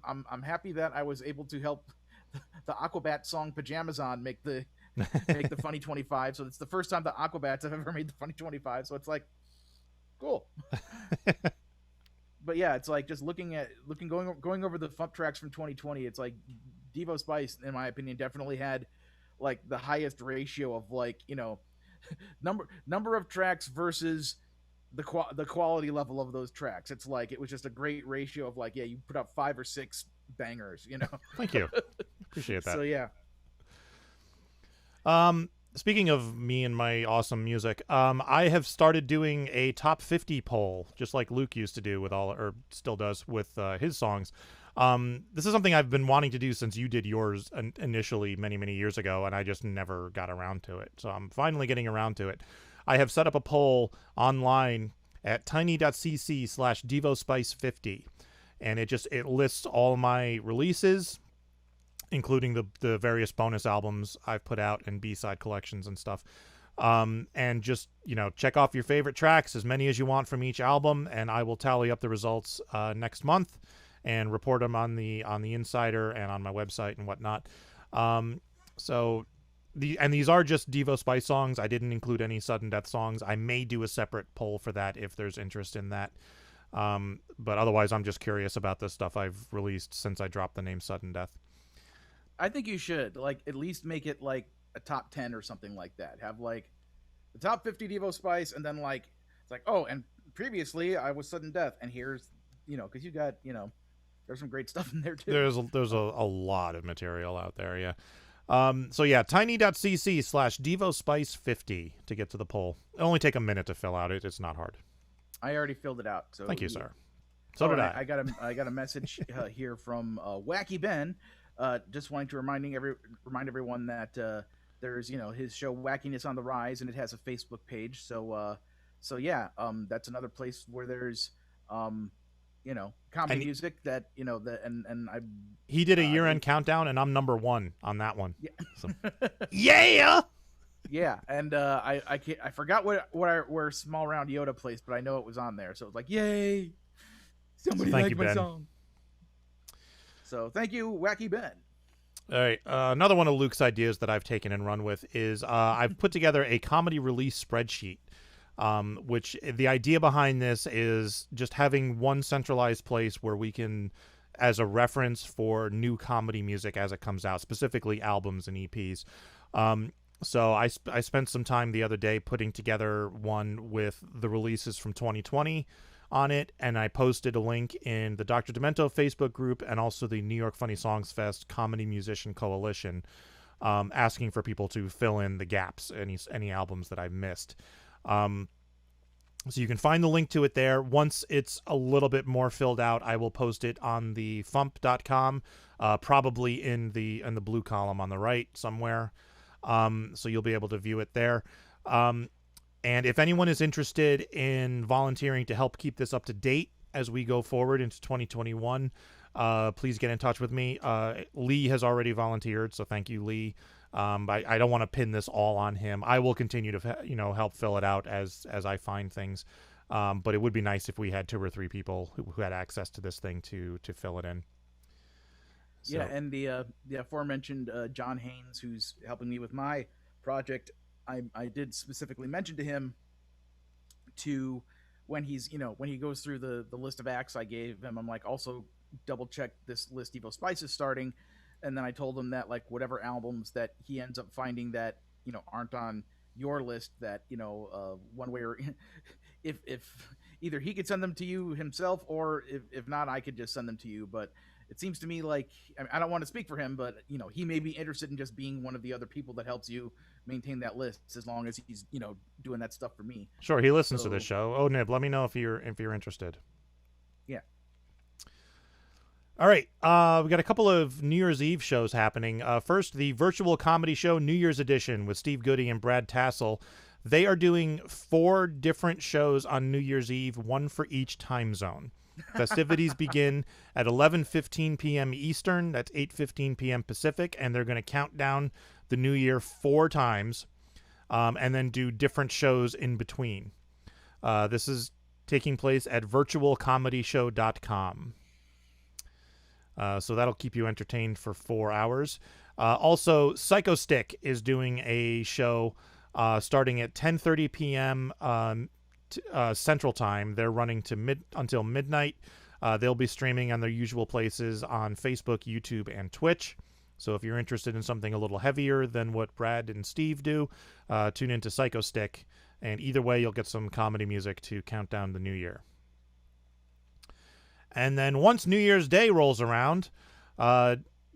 I'm happy that I was able to help the Aquabat song "Pajamas On" make the Funny 25. So it's the first time the Aquabats have ever made the Funny 25. So it's like, cool. But yeah, it's like just going over the FuMP tracks from 2020. It's like Devo Spice, in my opinion, definitely had like the highest ratio of like number of tracks versus the quality level of those tracks. It's like it was just a great ratio of like, you put up 5 or 6 bangers. Thank you, appreciate that. So yeah. Speaking of me and my awesome music, I have started doing a top 50 poll, just like Luke used to do or still does with his songs. This is something I've been wanting to do since you did yours initially many, many years ago, and I just never got around to it. So I'm finally getting around to it. I have set up a poll online at tiny.cc/DevoSpice50, and it lists all my releases, including the various bonus albums I've put out and B-side collections and stuff. And just, check off your favorite tracks, as many as you want from each album, and I will tally up the results next month and report them on the Insider and on my website and whatnot. These are just Devo Spice songs. I didn't include any Sudden Death songs. I may do a separate poll for that if there's interest in that. But otherwise, I'm just curious about the stuff I've released since I dropped the name Sudden Death. I think you should at least make it like a top 10 or something like that. Have like the top 50 Devo Spice, and then it's like, and previously I was Sudden Death, and here's because you got there's some great stuff in there too. There's a lot of material out there, yeah. So yeah, tiny.cc/DevoSpice50 to get to the poll. It'll only take a minute to fill out. It's not hard. I already filled it out. So thank you, sir. So did I. I got a message here from Wacky Ben. Just wanting to remind everyone that there's his show Wackiness on the Rise, and it has a Facebook page. So that's another place where there's comedy music that he did a year-end countdown, and I'm number 1 on that one. Yeah. So. Yeah. Yeah, and I forgot where Small Round Yoda placed, but I know it was on there. So it was like, yay! Somebody liked my song. So thank you, Wacky Ben. All right. Another one of Luke's ideas that I've taken and run with is I've put together a comedy release spreadsheet, which the idea behind this is just having one centralized place where we can, as a reference for new comedy music as it comes out, specifically albums and EPs. So I spent some time the other day putting together one with the releases from 2020 on it, and I posted a link in the Dr. Demento Facebook group and also the New York Funny Songs Fest Comedy Musician Coalition, asking for people to fill in the gaps, any albums that I've missed. So you can find the link to it there. Once it's a little bit more filled out, I will post it on the FuMP.com, probably in the blue column on the right somewhere. So you'll be able to view it there. And if anyone is interested in volunteering to help keep this up to date as we go forward into 2021, please get in touch with me. Lee has already volunteered, so thank you, Lee. I don't want to pin this all on him. I will continue to help fill it out as I find things. But it would be nice if we had 2 or 3 people who had access to this thing to fill it in. So. Yeah, and the aforementioned John Haynes, who's helping me with my project, I did specifically mention to him to when he's, when he goes through the list of acts I gave him, I'm like, also double check this list Evo Spice is starting. And then I told him that, like, whatever albums that he ends up finding that, aren't on your list, that, one way or if either he could send them to you himself, or if not, I could just send them to you. But it seems to me like, I don't want to speak for him, but he may be interested in just being one of the other people that helps you maintain that list, as long as he's doing that stuff for me. Sure, he listens to this show. Oh, Nib, let me know if you're interested. Yeah. All right, we got a couple of New Year's Eve shows happening. First, the virtual comedy show New Year's Edition with Steve Goodie and Brad Tassel. They are doing 4 different shows on New Year's Eve, one for each time zone. Festivities begin at 11:15 p.m. Eastern. That's 8:15 p.m. Pacific, and they're going to count down the new year 4 times, and then do different shows in between. This is taking place at virtualcomedyshow.com. So that'll keep you entertained for 4 hours. Also, Psychostick is doing a show starting at 10:30 p.m. Central Time. They're running to until midnight. They'll be streaming on their usual places on Facebook, YouTube, and Twitch. So if you're interested in something a little heavier than what Brad and Steve do, tune into Psychostick. And either way, you'll get some comedy music to count down the new year. And then once New Year's Day rolls around,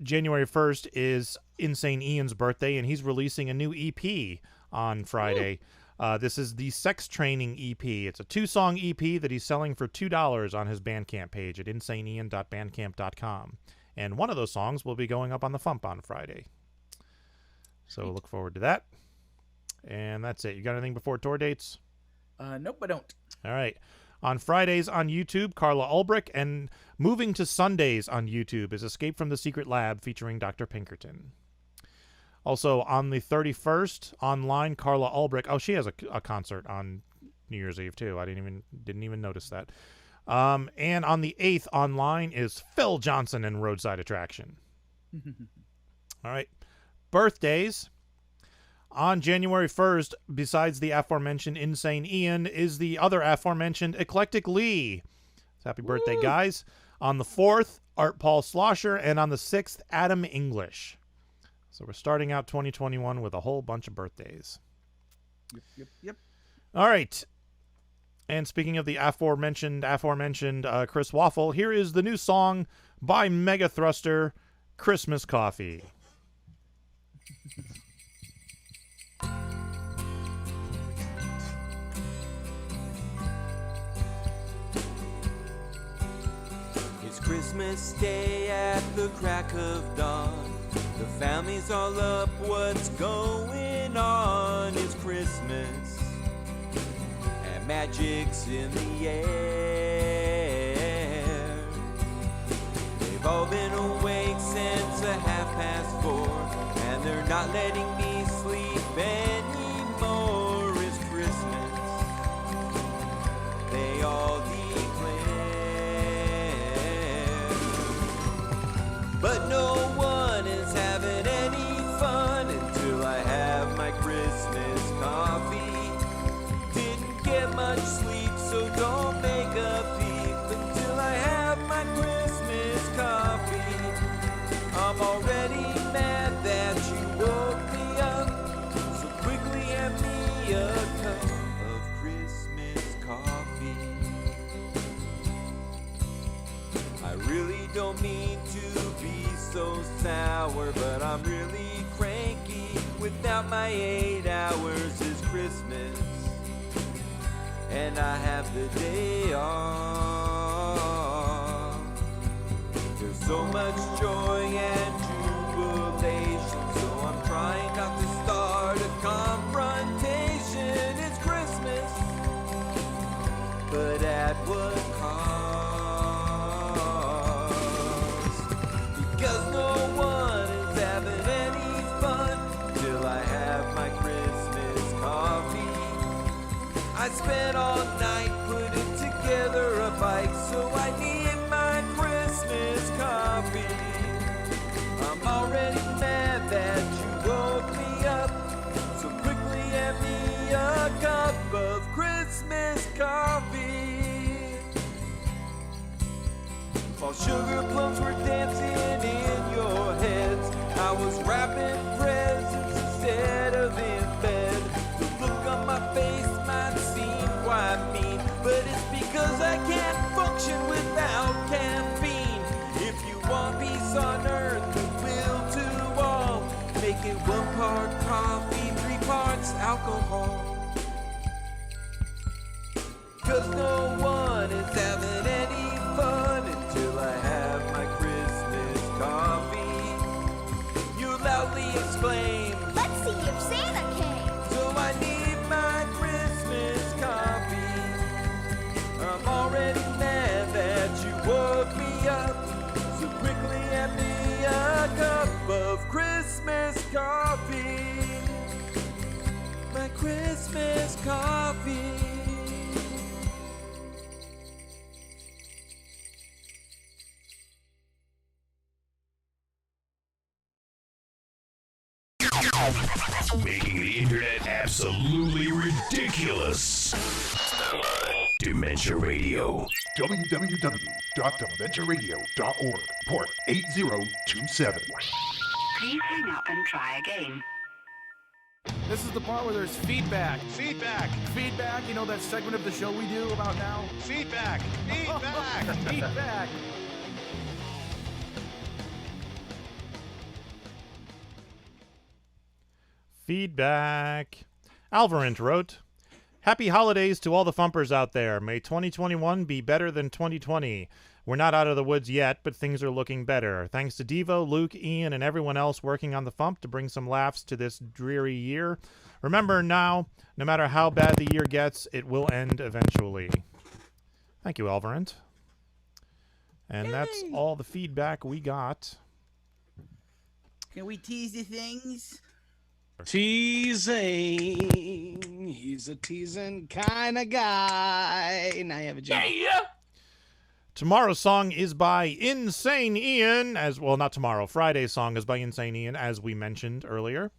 January 1st is Insane Ian's birthday, and he's releasing a new EP on Friday. This is the Sex Training EP. It's a 2-song EP that he's selling for $2 on his Bandcamp page at insaneian.bandcamp.com. And one of those songs will be going up on the FuMP on Friday. So look forward to that. And that's it. You got anything before tour dates? Nope, I don't. All right. On Fridays on YouTube, Carla Ulbrich, and moving to Sundays on YouTube is Escape from the Secret Lab featuring Dr. Pinkerton. Also, on the 31st, online, Carla Ulbrich. Oh, she has a concert on New Year's Eve, too. I didn't even notice that. And on the 8th, online, is Phil Johnson and Roadside Attraction. All right. Birthdays. On January 1st, besides the aforementioned Insane Ian, is the other aforementioned Eclectic Lee. So happy birthday, guys. On the 4th, Art Paul Schlosser, and on the 6th, Adam English. So we're starting out 2021 with a whole bunch of birthdays. Yep. All right. And speaking of the aforementioned Chris Waffle, here is the new song by Megathruster, Christmas Coffee. It's Christmas Day at the crack of dawn. The family's all up, what's going on? It's Christmas, and magic's in the air. They've all been awake since 4:30, and they're not letting me sleep anymore. It's Christmas, they all declare. But no one is having any fun until I have my Christmas coffee. Didn't get much sleep, so don't make a peep until I have my Christmas coffee. I'm already mad that you woke me up, so quickly hand me a cup of Christmas coffee. I really don't mean to be so sour, but I'm really cranky. Without my 8 hours is Christmas, and I have the day off. There's so much joy and jubilation, so I'm trying not to start a confrontation. It's Christmas, but at what cost? Because no one is having any fun till I have my Christmas coffee. I spent all night putting together a bike, so I need my Christmas coffee. I'm already mad that you woke me up, so quickly hand me a cup of Christmas coffee. while sugar plums were dancing in your heads. I was wrapping presents instead of in bed. The look on my face might seem quite mean, but it's because I can't function without caffeine. If you want peace on earth, the will to all, make it 1 part coffee, 3 parts alcohol. 'Cause no one is having any fun until I have my Christmas coffee. You loudly exclaim, Let's see if Santa came. so I need my Christmas coffee. I'm already mad that you woke me up, so quickly hand me a cup of Christmas coffee. My Christmas coffee. Making the internet absolutely ridiculous. Dementia Radio. www.dementiaradio.org. Port 8027. Please hang up and try again. This is the part where there's feedback. Feedback. Feedback, you know that segment of the show we do about now? Feedback. Feedback. Feedback. Feedback. Alvarant wrote, Happy holidays to all the Fumpers out there. May 2021 be better than 2020. We're not out of the woods yet, but things are looking better. Thanks to Devo, Luke, Ian, and everyone else working on the FuMP to bring some laughs to this dreary year. Remember now, no matter how bad the year gets, it will end eventually. Thank you, Alvarant. And that's all the feedback we got. Can we tease the things? Teasing. He's a teasing kind of guy. Now you have a job. Yeah. Tomorrow's song is by Insane Ian, as well, not tomorrow. Friday's song is by Insane Ian, as we mentioned earlier.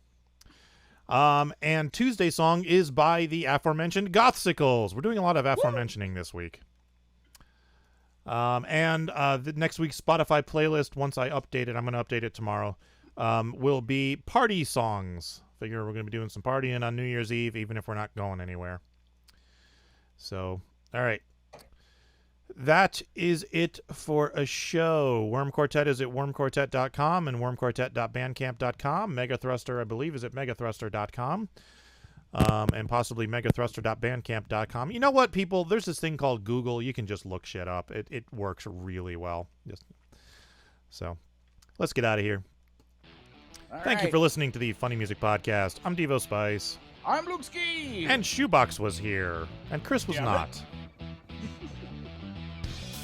And Tuesday's song is by the aforementioned Gothsicles. We're doing a lot of aforementioning this week. And the next week's Spotify playlist, once I update it, I'm going to update it tomorrow, will be party songs. Figure we're going to be doing some partying on New Year's Eve, even if we're not going anywhere. So, all right. That is it for a show. Worm Quartet is at wormquartet.com and wormquartet.bandcamp.com. Megathruster, I believe, is at megathruster.com. And possibly megathruster.bandcamp.com. You know what, people? There's this thing called Google. You can just look shit up. It works really well. So, let's get out of here. Thank you for listening to the Funny Music Podcast. I'm Devo Spice. I'm Luke Ski. And Shoebox was here. And Chris was not.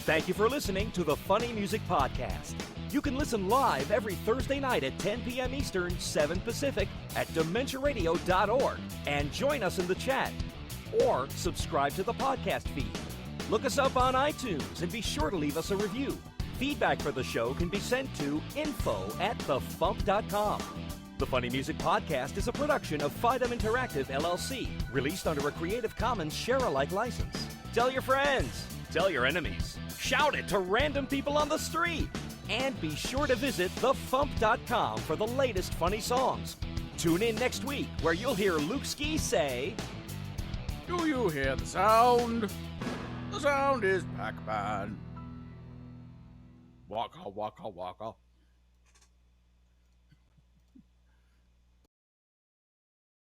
Thank you for listening to the Funny Music Podcast. You can listen live every Thursday night at 10 p.m. Eastern, 7 Pacific at dementiaradio.org and join us in the chat. Or subscribe to the podcast feed. Look us up on iTunes and be sure to leave us a review. Feedback for the show can be sent to info@thefump.com. The Funny Music Podcast is a production of Fidem Interactive, LLC, released under a Creative Commons share-alike license. Tell your friends. Tell your enemies. Shout it to random people on the street. And be sure to visit thefump.com for the latest funny songs. Tune in next week where you'll hear Luke Ski say, Do you hear the sound? The sound is Pac-Man. Waka, waka, waka.